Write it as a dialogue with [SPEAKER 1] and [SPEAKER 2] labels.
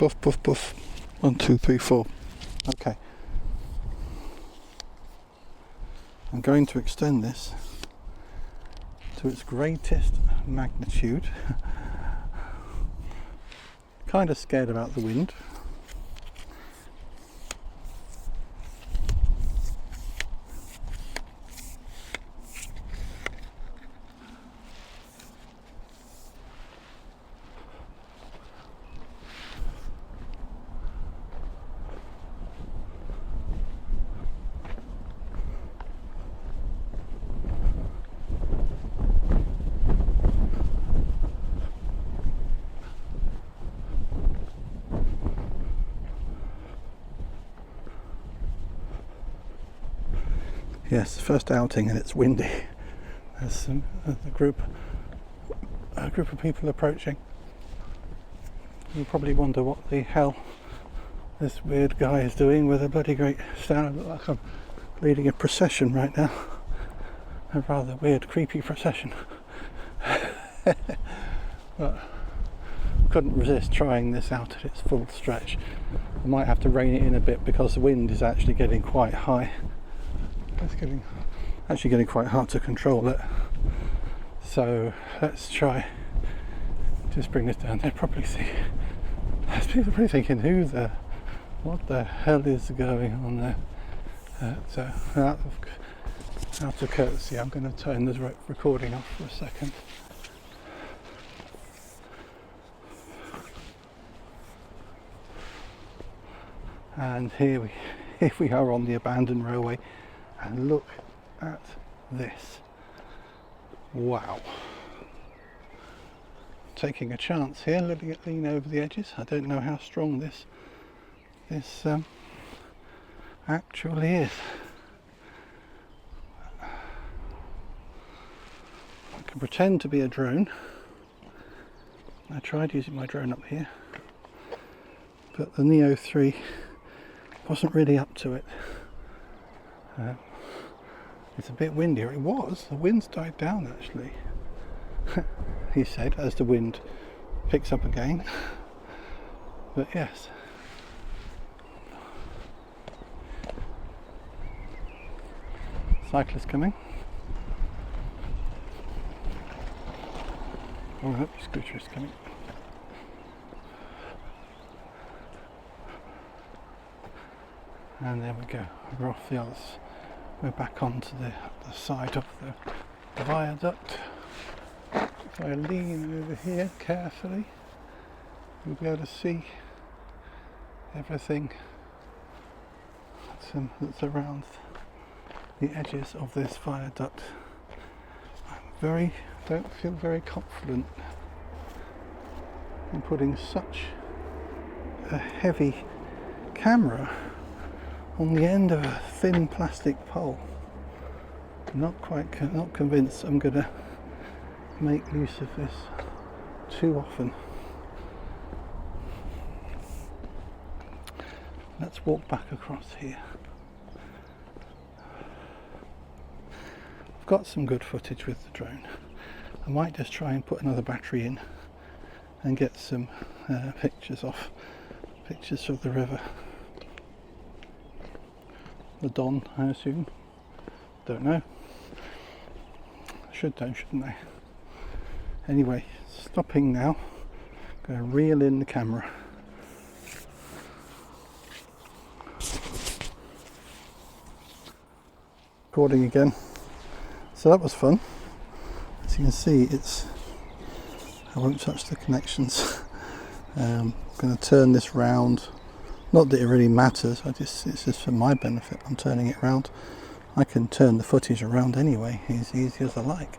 [SPEAKER 1] Puff, puff, puff. 1, 2, 3, 4. Okay. I'm going to extend this to its greatest magnitude. Kind of scared about the wind. Yes, first outing and it's windy. There's a group of people approaching. You'll probably wonder what the hell this weird guy is doing with a bloody great stand. I look like I'm leading a procession right now. A rather weird, creepy procession. But couldn't resist trying this out at its full stretch. I might have to rein it in a bit because the wind is actually getting quite high. It's actually getting quite hard to control it. So let's try just bring this down. They'll probably see. People are probably thinking, what the hell is going on there? So out of courtesy, I'm going to turn this recording off for a second. And here we are on the abandoned railway. And look at this. Wow. Taking a chance here, letting it lean over the edges. I don't know how strong this actually is. I can pretend to be a drone. I tried using my drone up here, but the Neo 3 wasn't really up to it. It's a bit windier. It was. The wind's died down actually. He said, as the wind picks up again. But yes. Cyclist coming. Oh, the scooter is coming. And there we go. We're off the others. We're back onto the side of the viaduct. If I lean over here carefully, you'll be able to see everything that's around the edges of this viaduct. I don't feel very confident in putting such a heavy camera on the end of a thin plastic pole. I'm not convinced I'm going to make use of this too often. Let's walk back across here. I've got some good footage with the drone. I might just try and put another battery in and get some pictures of the river. The Don, I assume. Don't know. I should know, shouldn't I? Anyway, stopping now. Going to reel in the camera. Recording again. So that was fun. As you can see, I won't touch the connections. I'm going to turn this round. Not that it really matters, it's just for my benefit. I'm turning it round. I can turn the footage around anyway, as easy as I like.